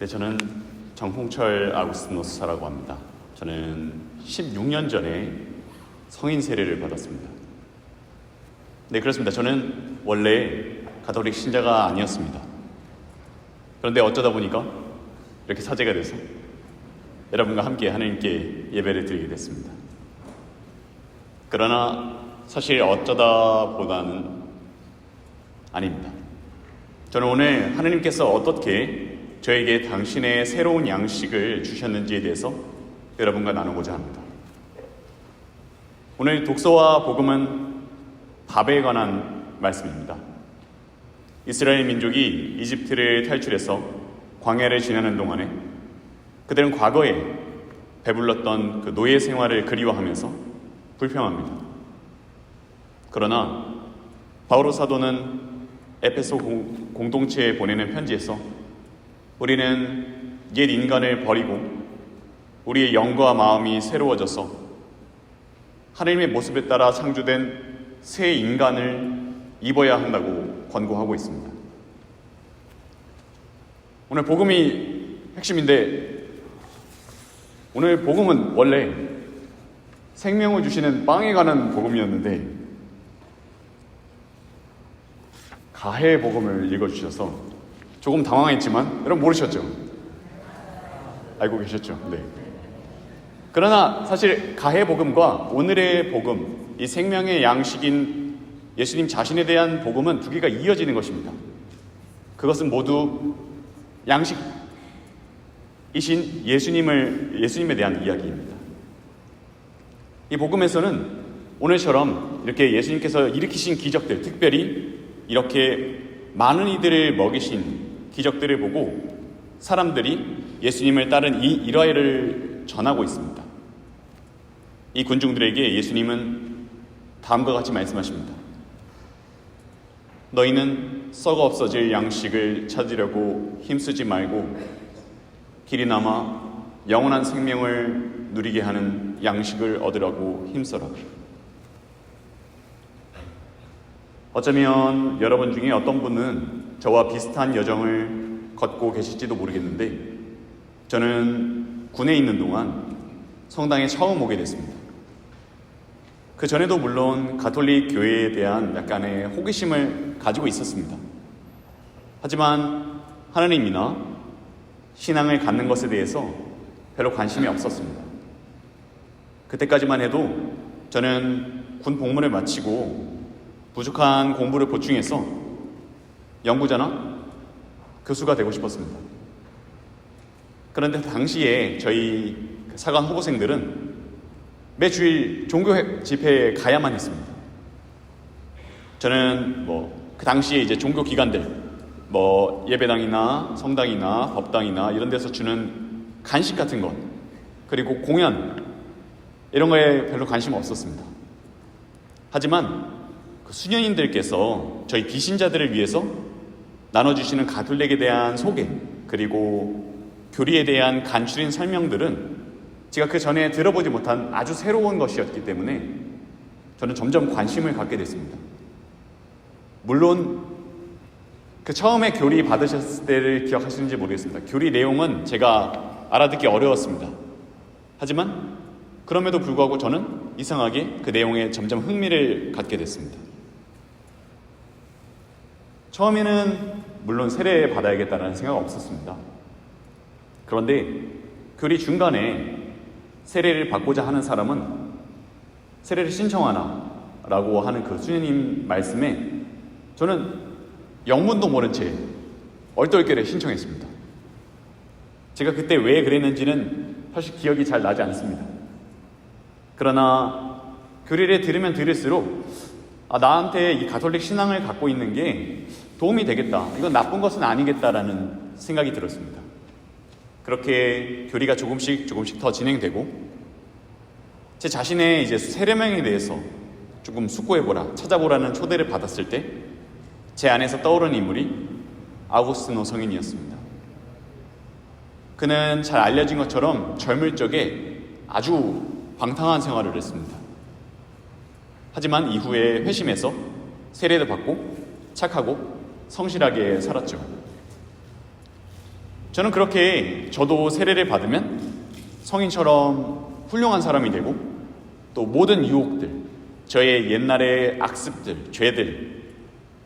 네, 저는 정홍철 아구스티노스라고 합니다. 저는 16년 전에 성인 세례를 받았습니다. 네, 그렇습니다. 저는 원래 가톨릭 신자가 아니었습니다. 그런데 어쩌다 보니까 이렇게 사제가 돼서 여러분과 함께 하나님께 예배를 드리게 됐습니다. 그러나 사실 어쩌다 보다는 아닙니다. 저는 오늘 하나님께서 어떻게 저에게 당신의 새로운 양식을 주셨는지에 대해서 여러분과 나누고자 합니다. 오늘 독서와 복음은 밥에 관한 말씀입니다. 이스라엘 민족이 이집트를 탈출해서 광야를 지나는 동안에 그들은 과거에 배불렀던 그 노예 생활을 그리워하면서 불평합니다. 그러나 바오로 사도는 에베소 공동체에 보내는 편지에서 우리는 옛 인간을 버리고 우리의 영과 마음이 새로워져서 하나님의 모습에 따라 창조된 새 인간을 입어야 한다고 권고하고 있습니다. 오늘 복음이 핵심인데, 오늘 복음은 원래 생명을 주시는 빵에 관한 복음이었는데 가해 복음을 읽어주셔서 조금 당황했지만 여러분 모르셨죠? 알고 계셨죠? 네. 그러나 사실 가해 복음과 오늘의 복음, 이 생명의 양식인 예수님 자신에 대한 복음은 두 개가 이어지는 것입니다. 그것은 모두 양식이신 예수님에 대한 이야기입니다. 이 복음에서는 오늘처럼 이렇게 예수님께서 일으키신 기적들, 특별히 이렇게 많은 이들을 먹이신 기적들을 보고 사람들이 예수님을 따른 이 일화를 전하고 있습니다. 이 군중들에게 예수님은 다음과 같이 말씀하십니다. 너희는 썩어 없어질 양식을 찾으려고 힘쓰지 말고 길이 남아 영원한 생명을 누리게 하는 양식을 얻으라고 힘써라. 어쩌면 여러분 중에 어떤 분은 저와 비슷한 여정을 걷고 계실지도 모르겠는데, 저는 군에 있는 동안 성당에 처음 오게 됐습니다. 그 전에도 물론 가톨릭 교회에 대한 약간의 호기심을 가지고 있었습니다. 하지만 하나님이나 신앙을 갖는 것에 대해서 별로 관심이 없었습니다. 그때까지만 해도 저는 군 복무를 마치고 부족한 공부를 보충해서 연구자나 교수가 되고 싶었습니다. 그런데 당시에 저희 사관 후보생들은 매주일 종교 집회에 가야만 했습니다. 저는 그 당시에 이제 종교 기관들, 예배당이나 성당이나 법당이나 이런 데서 주는 간식 같은 것, 그리고 공연, 이런 거에 별로 관심 없었습니다. 하지만 그 수녀님들께서 저희 비신자들을 위해서 나눠주시는 가톨릭에 대한 소개, 그리고 교리에 대한 간추린 설명들은 제가 그 전에 들어보지 못한 아주 새로운 것이었기 때문에 저는 점점 관심을 갖게 됐습니다. 물론 그 처음에 교리 받으셨을 때를 기억하시는지 모르겠습니다. 교리 내용은 제가 알아듣기 어려웠습니다. 하지만 그럼에도 불구하고 저는 이상하게 그 내용에 점점 흥미를 갖게 됐습니다. 처음에는 물론 세례 받아야겠다는 생각은 없었습니다. 그런데 교리 중간에 세례를 받고자 하는 사람은 세례를 신청하나 라고 하는 그 수녀님 말씀에 저는 영문도 모른 채 얼떨결에 신청했습니다. 제가 그때 왜 그랬는지는 사실 기억이 잘 나지 않습니다. 그러나 교리를 들으면 들을수록 나한테 이 가톨릭 신앙을 갖고 있는 게 도움이 되겠다, 이건 나쁜 것은 아니겠다라는 생각이 들었습니다. 그렇게 교리가 조금씩 더 진행되고 제 자신의 이제 세례명에 대해서 조금 숙고해보라, 찾아보라는 초대를 받았을 때 제 안에서 떠오르는 인물이 아우구스티노 성인이었습니다. 그는 잘 알려진 것처럼 젊을 적에 아주 방탕한 생활을 했습니다. 하지만 이후에 회심해서 세례도 받고 착하고 성실하게 살았죠. 저는 그렇게 저도 세례를 받으면 성인처럼 훌륭한 사람이 되고 또 모든 유혹들, 저의 옛날의 악습들, 죄들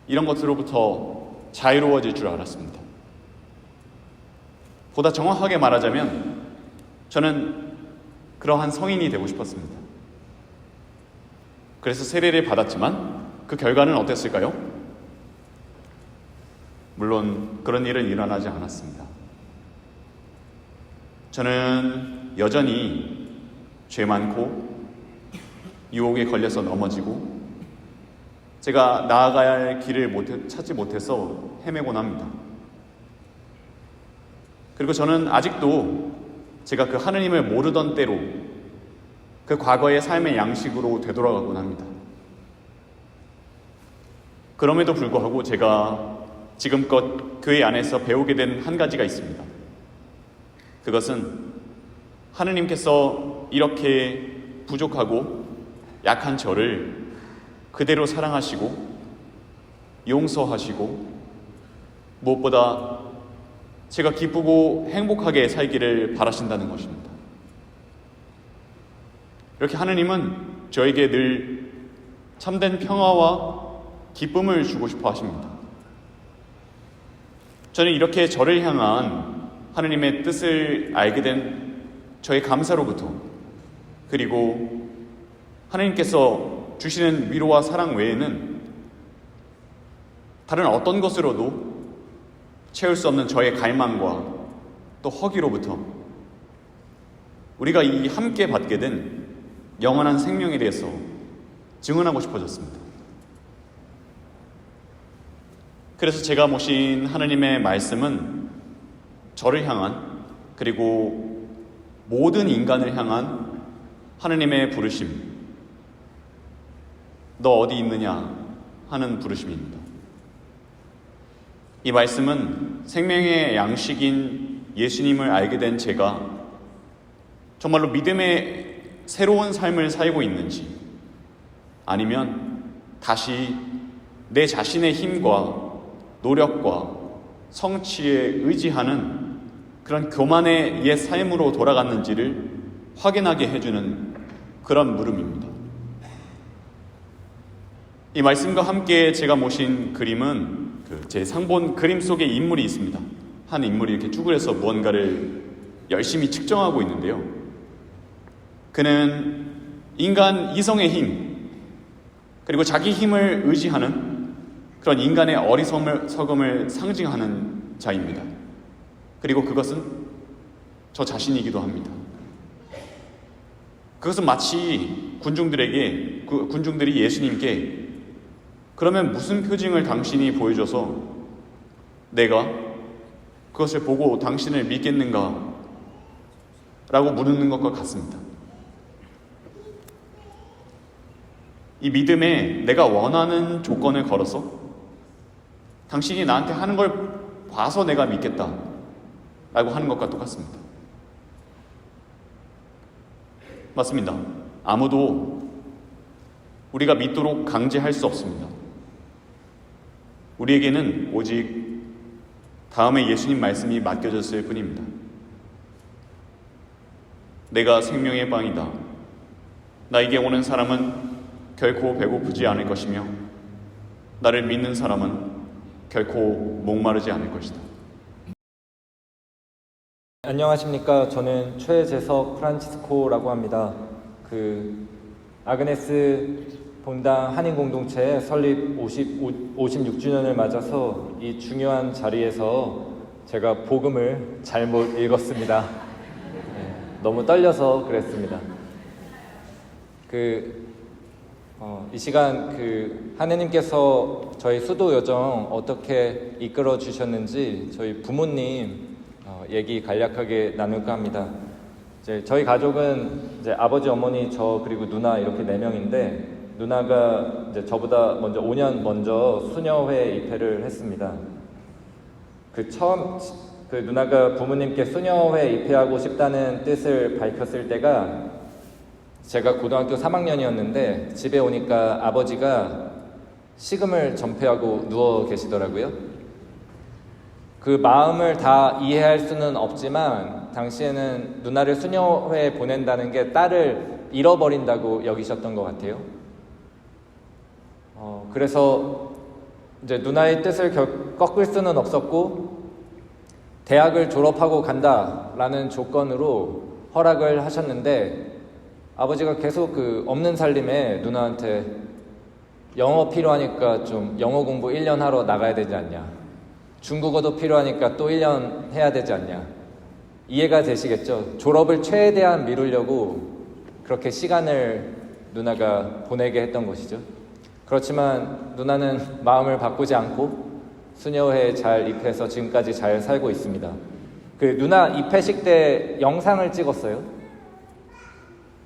이런 것으로부터 자유로워질 줄 알았습니다. 보다 정확하게 말하자면 저는 그러한 성인이 되고 싶었습니다. 그래서 세례를 받았지만 그 결과는 어땠을까요? 물론 그런 일은 일어나지 않았습니다. 저는 여전히 죄 많고 유혹에 걸려서 넘어지고 제가 나아가야 할 길을 찾지 못해서 헤매곤 합니다. 그리고 저는 아직도 제가 그 하느님을 모르던 때로 그 과거의 삶의 양식으로 되돌아가곤 합니다. 그럼에도 불구하고 제가 지금껏 교회 안에서 배우게 된 한 가지가 있습니다. 그것은 하느님께서 이렇게 부족하고 약한 저를 그대로 사랑하시고 용서하시고 무엇보다 제가 기쁘고 행복하게 살기를 바라신다는 것입니다. 이렇게 하느님은 저에게 늘 참된 평화와 기쁨을 주고 싶어 하십니다. 저는 이렇게 저를 향한 하느님의 뜻을 알게 된 저의 감사로부터 그리고 하느님께서 주시는 위로와 사랑 외에는 다른 어떤 것으로도 채울 수 없는 저의 갈망과 또 허기로부터 우리가 이 함께 받게 된 영원한 생명에 대해서 증언하고 싶어졌습니다. 그래서 제가 모신 하느님의 말씀은 저를 향한 그리고 모든 인간을 향한 하느님의 부르심, 너 어디 있느냐 하는 부르심입니다. 이 말씀은 생명의 양식인 예수님을 알게 된 제가 정말로 믿음의 새로운 삶을 살고 있는지 아니면 다시 내 자신의 힘과 노력과 성취에 의지하는 그런 교만의 옛 삶으로 돌아갔는지를 확인하게 해주는 그런 물음입니다. 이 말씀과 함께 제가 모신 그림은 제 상본 그림 속에 인물이 있습니다. 한 인물이 이렇게 쭈그려서 무언가를 열심히 측정하고 있는데요. 그는 인간 이성의 힘 그리고 자기 힘을 의지하는 그런 인간의 어리석음을 상징하는 자입니다. 그리고 그것은 저 자신이기도 합니다. 그것은 마치 군중들이 예수님께 그러면 무슨 표징을 당신이 보여줘서 내가 그것을 보고 당신을 믿겠는가? 라고 물는 것과 같습니다. 이 믿음에 내가 원하는 조건을 걸어서 당신이 나한테 하는 걸 봐서 내가 믿겠다 라고 하는 것과 똑같습니다. 맞습니다. 아무도 우리가 믿도록 강제할 수 없습니다. 우리에게는 오직 다음에 예수님 말씀이 맡겨졌을 뿐입니다. 내가 생명의 빵이다. 나에게 오는 사람은 결코 배고프지 않을 것이며 나를 믿는 사람은 결코 목마르지 않을 것이다. 안녕하십니까. 저는 최재석 프란치스코라고 합니다. 아그네스 본당 한인공동체 설립 56주년을 맞아서 이 중요한 자리에서 제가 복음을 잘못 읽었습니다. 너무 떨려서 그랬습니다. 이 시간 하느님께서 저희 수도 여정 어떻게 이끌어 주셨는지 저희 부모님 얘기 간략하게 나눌까 합니다. 저희 가족은 아버지, 어머니, 저 그리고 누나 이렇게 4명인데 누나가 저보다 먼저 5년 먼저 수녀회 입회를 했습니다. 누나가 부모님께 수녀회 입회하고 싶다는 뜻을 밝혔을 때가 제가 고등학교 3학년이었는데 집에 오니까 아버지가 식음을 전폐하고 누워 계시더라고요. 그 마음을 다 이해할 수는 없지만 당시에는 누나를 수녀회에 보낸다는 게 딸을 잃어버린다고 여기셨던 것 같아요. 그래서 이제 누나의 뜻을 꺾을 수는 없었고 대학을 졸업하고 간다라는 조건으로 허락을 하셨는데 아버지가 계속 그 없는 살림에 누나한테 영어 필요하니까 좀 영어 공부 1년 하러 나가야 되지 않냐, 중국어도 필요하니까 또 1년 해야 되지 않냐. 이해가 되시겠죠? 졸업을 최대한 미루려고 그렇게 시간을 누나가 보내게 했던 것이죠. 그렇지만 누나는 마음을 바꾸지 않고 수녀회에 잘 입회해서 지금까지 잘 살고 있습니다. 그 누나 입회식 때 영상을 찍었어요.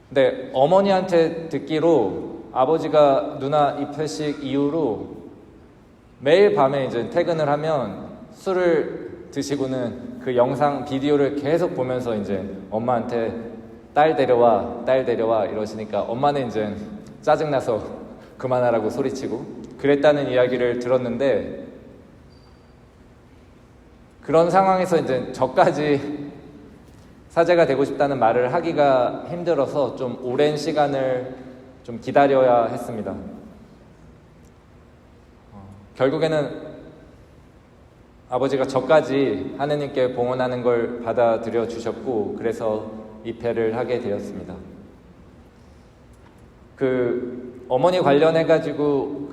근데 어머니한테 듣기로 아버지가 누나 입회식 이후로 매일 밤에 이제 퇴근을 하면 술을 드시고는 그 영상 비디오를 계속 보면서 이제 엄마한테 딸 데려와 이러시니까 엄마는 이제 짜증나서 그만하라고 소리치고 그랬다는 이야기를 들었는데, 그런 상황에서 이제 저까지 사제가 되고 싶다는 말을 하기가 힘들어서 좀 오랜 시간을 좀 기다려야 했습니다. 결국에는 아버지가 저까지 하느님께 봉헌하는 걸 받아들여 주셨고 그래서 입회를 하게 되었습니다. 그 어머니 관련해 가지고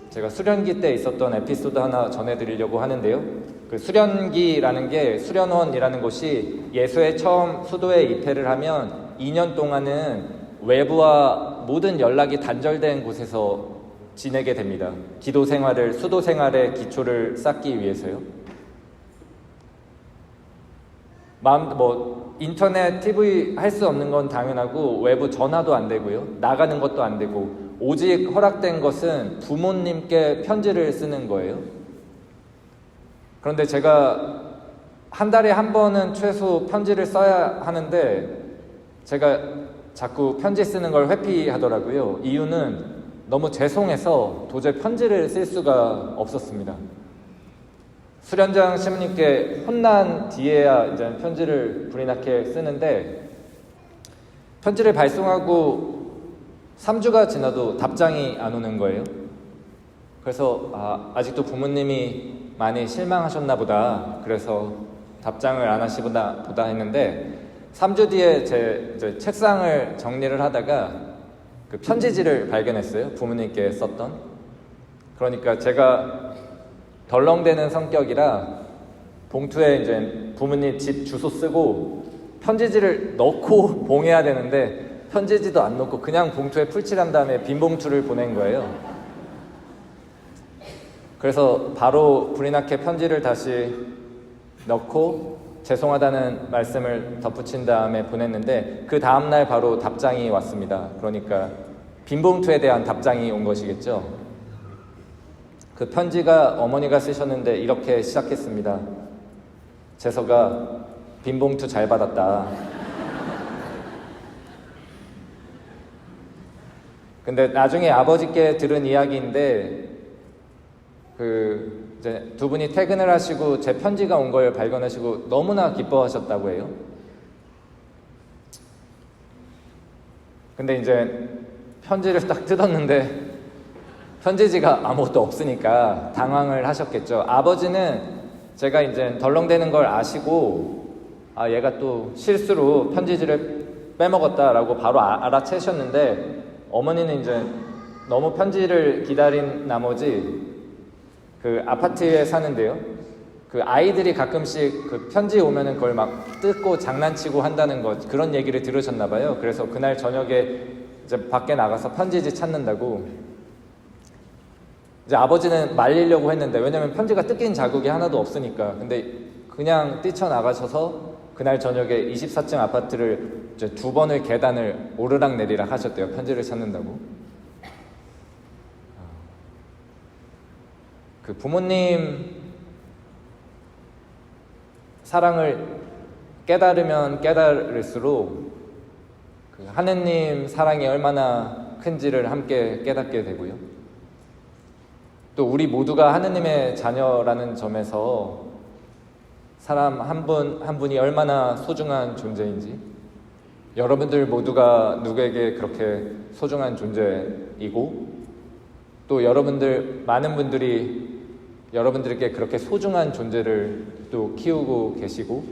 제가 수련기 때 있었던 에피소드 하나 전해드리려고 하는데요. 그 수련기라는 게, 수련원이라는 곳이 예수에 처음 수도에 입회를 하면 2년 동안은 외부와 모든 연락이 단절된 곳에서 지내게 됩니다. 기도 생활을, 수도 생활의 기초를 쌓기 위해서요. 인터넷, TV 할 수 없는 건 당연하고 외부 전화도 안 되고요. 나가는 것도 안 되고 오직 허락된 것은 부모님께 편지를 쓰는 거예요. 그런데 제가 한 달에 한 번은 최소 편지를 써야 하는데 제가 자꾸 편지 쓰는 걸 회피하더라고요. 이유는 너무 죄송해서 도저히 편지를 쓸 수가 없었습니다. 수련장 신부님께 혼난 뒤에야 이제 편지를 불이 나게 쓰는데, 편지를 발송하고 3주가 지나도 답장이 안 오는 거예요. 그래서 아직도 부모님이 많이 실망하셨나 보다, 그래서 답장을 안 하시보다 했는데 3주 뒤에 제 이제 책상을 정리를 하다가 그 편지지를 발견했어요. 부모님께 썼던. 그러니까 제가 덜렁대는 성격이라 봉투에 이제 부모님 집 주소 쓰고 편지지를 넣고 봉해야 되는데 편지지도 안 넣고 그냥 봉투에 풀칠한 다음에 빈 봉투를 보낸 거예요. 그래서 바로 불이 나게 편지를 다시 넣고 죄송하다는 말씀을 덧붙인 다음에 보냈는데 그 다음날 바로 답장이 왔습니다. 그러니까 빈 봉투에 대한 답장이 온 것이겠죠. 그 편지가 어머니가 쓰셨는데 이렇게 시작했습니다. 재서가 빈 봉투 잘 받았다. 근데 나중에 아버지께 들은 이야기인데 이제 두 분이 퇴근을 하시고 제 편지가 온 걸 발견하시고 너무나 기뻐하셨다고 해요. 근데 이제 편지를 딱 뜯었는데 편지지가 아무것도 없으니까 당황을 하셨겠죠. 아버지는 제가 이제 덜렁대는 걸 아시고 얘가 또 실수로 편지지를 빼먹었다라고 바로 알아채셨는데, 어머니는 이제 너무 편지를 기다린 나머지 그 아파트에 사는데요. 그 아이들이 가끔씩 그 편지 오면은 그걸 막 뜯고 장난치고 한다는 것, 그런 얘기를 들으셨나 봐요. 그래서 그날 저녁에 이제 밖에 나가서 편지지 찾는다고. 이제 아버지는 말리려고 했는데, 왜냐면 편지가 뜯긴 자국이 하나도 없으니까. 근데 그냥 뛰쳐나가셔서 그날 저녁에 24층 아파트를 이제 2번을 계단을 오르락 내리락 하셨대요. 편지를 찾는다고. 그 부모님 사랑을 깨달으면 깨달을수록 그 하느님 사랑이 얼마나 큰지를 함께 깨닫게 되고요. 또 우리 모두가 하느님의 자녀라는 점에서 사람 한 분 한 분이 얼마나 소중한 존재인지, 여러분들 모두가 누구에게 그렇게 소중한 존재이고, 또 많은 분들이 여러분들에게 그렇게 소중한 존재를 또 키우고 계시고,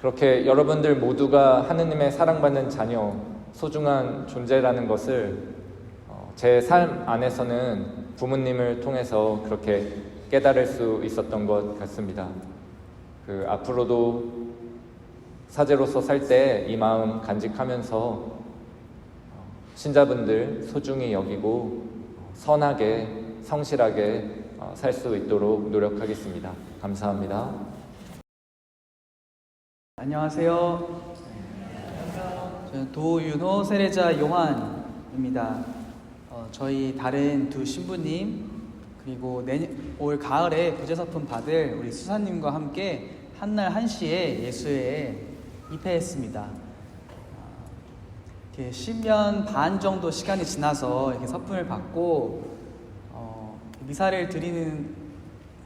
그렇게 여러분들 모두가 하느님의 사랑받는 자녀, 소중한 존재라는 것을 제 삶 안에서는 부모님을 통해서 그렇게 깨달을 수 있었던 것 같습니다. 앞으로도 사제로서 살 때 이 마음 간직하면서 신자분들 소중히 여기고 선하게 성실하게 살 수 있도록 노력하겠습니다. 감사합니다. 안녕하세요. 저는 도윤호 세례자 요한입니다. 저희 다른 두 신부님, 그리고 올 가을에 부재서품 받을 우리 수사님과 함께 한날 한시에 예수회에 입회했습니다. 이렇게 10년 반 정도 시간이 지나서 이렇게 서품을 받고 미사를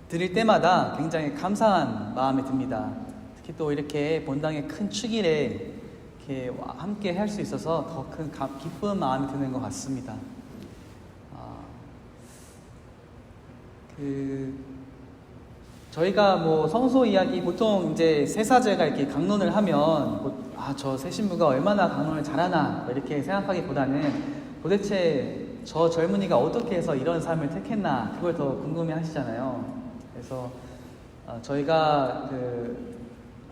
드릴 때마다 굉장히 감사한 마음이 듭니다. 특히 또 이렇게 본당의 큰 축일에 이렇게 함께 할 수 있어서 더 큰 기쁜 마음이 드는 것 같습니다. 저희가 뭐 성소 이야기, 보통 이제 세사제가 이렇게 강론을 하면 저 새 신부가 얼마나 강론을 잘하나 이렇게 생각하기보다는 도대체 저 젊은이가 어떻게 해서 이런 삶을 택했나, 그걸 더 궁금해 하시잖아요. 그래서 저희가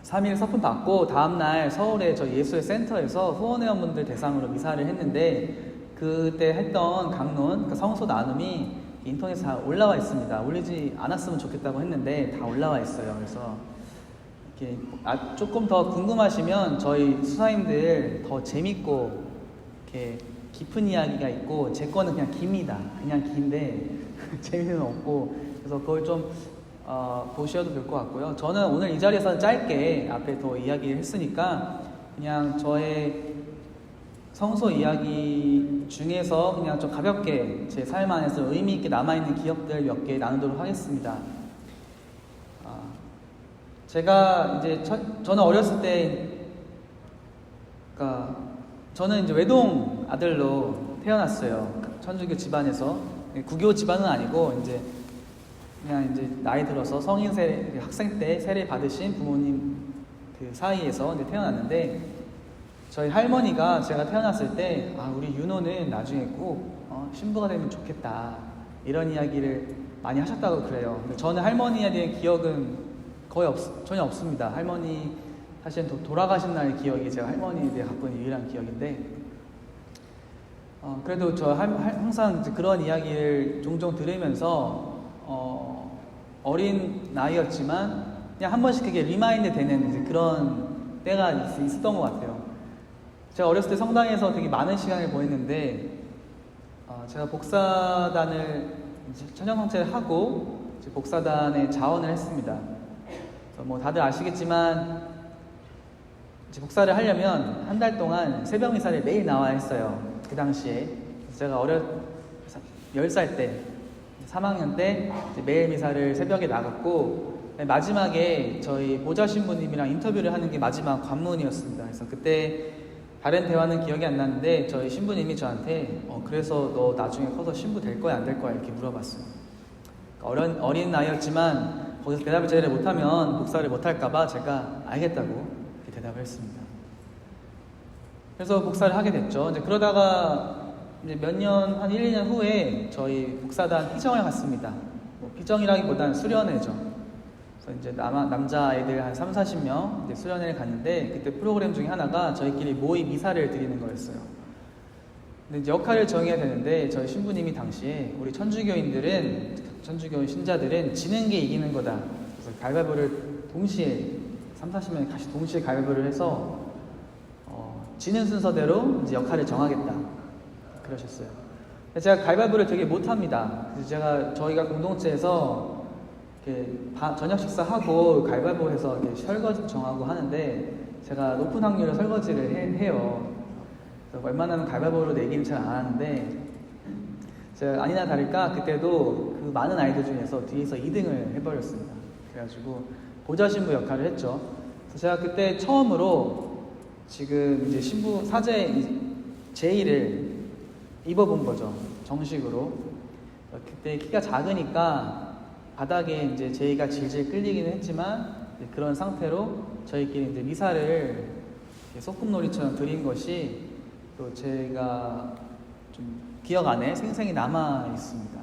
3일 서품 받고 다음날 서울의 저희 예수의 센터에서 후원회원분들 대상으로 미사를 했는데, 그때 했던 강론, 그러니까 성소 나눔이 인터넷에 다 올라와 있습니다. 올리지 않았으면 좋겠다고 했는데 다 올라와 있어요. 그래서 이렇게 조금 더 궁금하시면 저희 수사님들 더 재밌고 이렇게 깊은 이야기가 있고, 제 거는 그냥 깁니다. 그냥 긴데 재미는 없고, 그래서 그걸 좀 보셔도 될 것 같고요. 저는 오늘 이 자리에서는 짧게 앞에 더 이야기를 했으니까 그냥 저의 성소 이야기 중에서 그냥 좀 가볍게 제 삶 안에서 의미 있게 남아있는 기억들 몇 개 나누도록 하겠습니다. 제가 이제 저는 어렸을 때, 그러니까 저는 이제 외동 아들로 태어났어요. 천주교 집안에서. 구교 집안은 아니고 이제 그냥 이제 나이 들어서 성인 세례, 학생 때 세례 받으신 부모님 그 사이에서 이제 태어났는데, 저희 할머니가 제가 태어났을 때 우리 윤호는 나중에 꼭 신부가 되면 좋겠다, 이런 이야기를 많이 하셨다고 그래요. 근데 저는 할머니에 대한 기억은 거의 전혀 없습니다. 할머니 사실은 돌아가신 날의 기억이 제가 할머니에 대해 갖고 있는 유일한 기억인데, 그래도 저 항상 그런 이야기를 종종 들으면서 어린 나이였지만 그냥 한 번씩 그게 리마인드 되는 이제 그런 때가 있었던 것 같아요. 제가 어렸을 때 성당에서 되게 많은 시간을 보냈는데, 제가 복사단을 천연성체를 하고 이제 복사단에 자원을 했습니다. 그래서 뭐 다들 아시겠지만 이제 복사를 하려면 한 달 동안 새벽 미사를 매일 나와야 했어요. 그 당시에. 그래서 제가 10살 때, 3학년 때 이제 매일 미사를 새벽에 나갔고, 마지막에 저희 보좌 신부님이랑 인터뷰를 하는 게 마지막 관문이었습니다. 그래서 그때 다른 대화는 기억이 안 나는데 저희 신부님이 저한테 그래서 너 나중에 커서 신부 될 거야 안 될 거야 이렇게 물어봤어요. 그러니까 어린 나이였지만 거기서 대답을 제대로 못하면 복사를 못할까봐 제가 알겠다고 이렇게 대답을 했습니다. 그래서 복사를 하게 됐죠. 이제 그러다가 이제 몇 년, 한 1, 2년 후에 저희 복사단 피정을 갔습니다. 피정이라기보다는 수련회죠. 그래서 이제 남자 아이들 한 3, 40명 이제 수련회를 갔는데, 그때 프로그램 중에 하나가 저희끼리 모의 미사를 드리는 거였어요. 근데 이제 역할을 정해야 되는데, 저희 신부님이 당시에 우리 천주교인 신자들은 지는 게 이기는 거다. 그래서 가위바위보를 동시에 3, 40명이 같이 동시에 가위바위보를 해서 지는 순서대로 이제 역할을 정하겠다 그러셨어요. 제가 가위바위보를 되게 못합니다. 그래서 저희가 공동체에서 저녁 식사하고 가위바위보 해서 설거지 정하고 하는데, 제가 높은 확률로 설거지를 해요. 그래서 웬만하면 가위바위보로 내기는 잘 안 하는데, 제가 아니나 다를까 그때도 그 많은 아이들 중에서 뒤에서 2등을 해버렸습니다. 그래가지고 보좌 신부 역할을 했죠. 그래서 제가 그때 처음으로 지금 이제 신부 사제 제의를 입어본 거죠. 정식으로. 그때 키가 작으니까 바닥에 이제 제의가 질질 끌리기는 했지만 그런 상태로 저희끼리 이제 미사를 소꿉놀이처럼 드린 것이 또 제가 좀 기억 안에 생생히 남아 있습니다.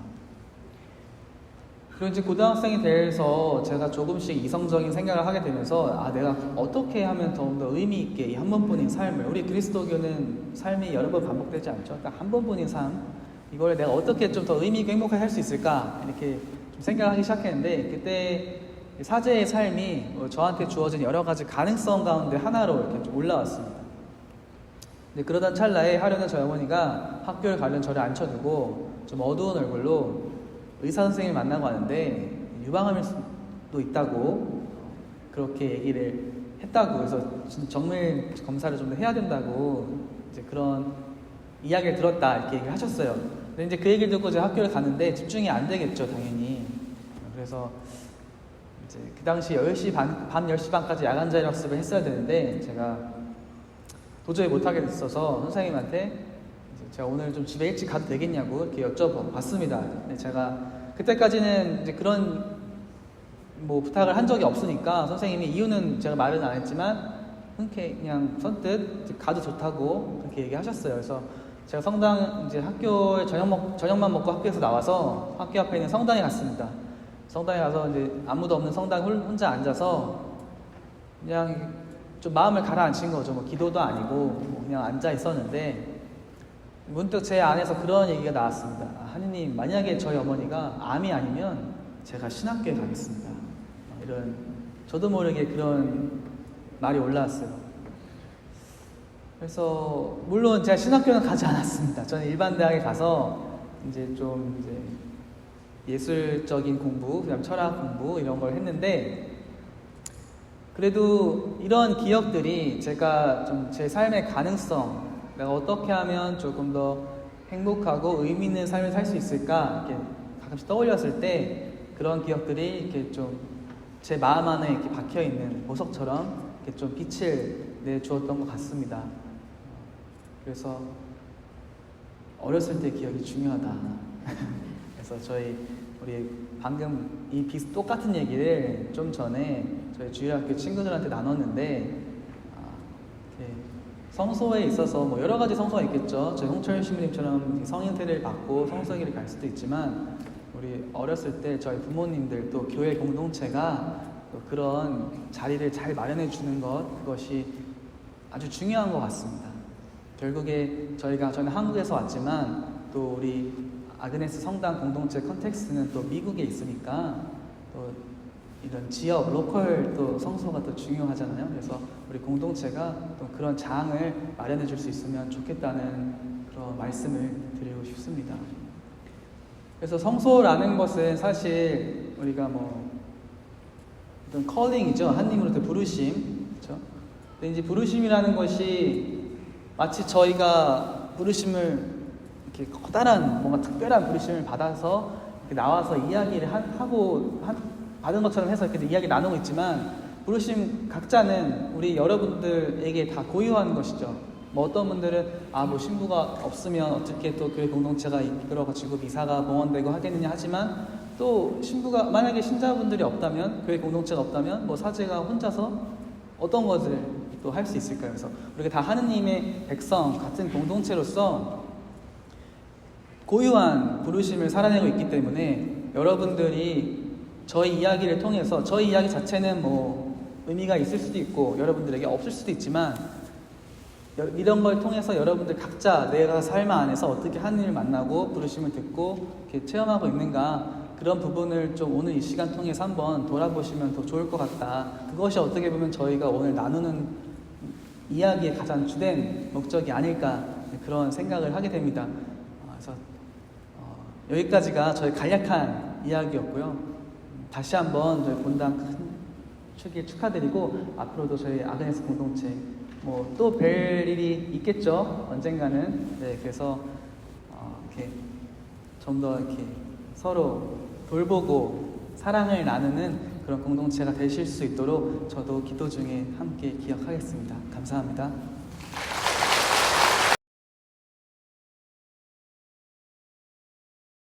그리고 이제 고등학생이 돼서 제가 조금씩 이성적인 생각을 하게 되면서 내가 어떻게 하면 더 의미 있게 이 한 번뿐인 삶을, 우리 그리스도교는 삶이 여러 번 반복되지 않죠. 딱 한 번뿐인 삶, 이걸 내가 어떻게 좀 더 의미 있게 행복하게 할 수 있을까 이렇게 좀 생각하기 시작했는데, 그때 사제의 삶이 저한테 주어진 여러 가지 가능성 가운데 하나로 이렇게 좀 올라왔습니다. 근데 그러던 찰나에 하루는 저희 어머니가 학교를 가려는 저를 앉혀두고 좀 어두운 얼굴로 의사 선생님을 만나고 하는데 유방암일 수도 있다고 그렇게 얘기를 했다고, 그래서 정밀 검사를 좀 더 해야 된다고 이제 그런 이야기를 들었다 이렇게 얘기를 하셨어요. 근데 이제 그 얘기를 듣고 제가 학교를 갔는데 집중이 안 되겠죠, 당연히. 그래서 이제 그 당시 10시 밤 10시 반까지 야간 자율 학습을 했어야 되는데 제가 도저히 못하게 됐어서 선생님한테 제가 오늘 좀 집에 일찍 가도 되겠냐고 이렇게 여쭤봤습니다. 근데 제가 그때까지는 이제 그런 뭐 부탁을 한 적이 없으니까 선생님이 이유는 제가 말은 안 했지만 흔쾌히 그냥 선뜻 가도 좋다고 그렇게 얘기하셨어요. 그래서 제가 성당 이제 학교에 저녁만 먹고 학교에서 나와서 학교 앞에 있는 성당에 갔습니다. 성당에 가서 이제 아무도 없는 성당에 혼자 앉아서 그냥 좀 마음을 가라앉힌 거죠. 뭐 기도도 아니고 뭐 그냥 앉아 있었는데 문득 제 안에서 그런 얘기가 나왔습니다. 하느님, 만약에 저희 어머니가 암이 아니면 제가 신학교에 가겠습니다. 이런 저도 모르게 그런 말이 올라왔어요. 그래서 물론 제가 신학교는 가지 않았습니다. 저는 일반 대학에 가서 이제 좀 예술적인 공부, 그다음 철학 공부 이런 걸 했는데, 그래도 이런 기억들이 제가 좀 제 삶의 가능성, 내가 어떻게 하면 조금 더 행복하고 의미 있는 삶을 살 수 있을까 이렇게 가끔씩 떠올렸을 때 그런 기억들이 이렇게 좀 제 마음 안에 이렇게 박혀 있는 보석처럼 이렇게 좀 빛을 내주었던 것 같습니다. 그래서 어렸을 때 기억이 중요하다. 그래서 우리 방금 이 똑같은 얘기를 좀 전에 저희 주일학교 친구들한테 나눴는데, 성소에 있어서 뭐 여러 가지 성소가 있겠죠. 저희 홍철 신부님처럼 성인세례를 받고 성소에를 갈 수도 있지만, 우리 어렸을 때 저희 부모님들 또 교회 공동체가 또 그런 자리를 잘 마련해 주는 그것이 아주 중요한 것 같습니다. 결국에 저는 한국에서 왔지만 또 우리 아그네스 성당 공동체 컨텍스트는 또 미국에 있으니까 또 이런 지역, 로컬 또 성소가 또 중요하잖아요. 그래서 우리 공동체가 또 그런 장을 마련해 줄 수 있으면 좋겠다는 그런 말씀을 드리고 싶습니다. 그래서 성소라는 것은 사실 우리가 뭐 어떤 컬링이죠. 하나님으로부터 부르심, 그렇죠? 근데 이제 부르심이라는 것이 마치 저희가 부르심을 이렇게 커다란 뭔가 특별한 부르심을 받아서 이렇게 나와서 이야기를 받은 것처럼 해서 이렇게 이야기 나누고 있지만, 부르심 각자는 우리 여러분들에게 다 고유한 것이죠. 뭐 어떤 분들은 뭐 신부가 없으면 어떻게 또 교회 공동체가 이끌어가지고 미사가 봉헌되고 하겠느냐 하지만, 또 신부가 만약에 신자분들이 없다면, 교회 공동체가 없다면 뭐 사제가 혼자서 어떤 것을 또 할 수 있을까요? 그래서 우리가 다 하느님의 백성 같은 공동체로서 고유한 부르심을 살아내고 있기 때문에, 여러분들이 저희 이야기를 통해서, 저희 이야기 자체는 뭐 의미가 있을 수도 있고 여러분들에게 없을 수도 있지만, 이런 걸 통해서 여러분들 각자 내가 삶 안에서 어떻게 하느님을 만나고 부르심을 듣고 이렇게 체험하고 있는가, 그런 부분을 좀 오늘 이 시간 통해서 한번 돌아보시면 더 좋을 것 같다. 그것이 어떻게 보면 저희가 오늘 나누는 이야기의 가장 주된 목적이 아닐까, 그런 생각을 하게 됩니다. 그래서 여기까지가 저희 간략한 이야기였고요. 다시 한번 저희 본당 큰 축일 축하드리고, 앞으로도 저희 아그네스 공동체 뭐 또 뵐 일이 있겠죠, 언젠가는. 네, 그래서 이렇게 좀 더 이렇게 서로 돌보고 사랑을 나누는 그런 공동체가 되실 수 있도록 저도 기도 중에 함께 기억하겠습니다. 감사합니다.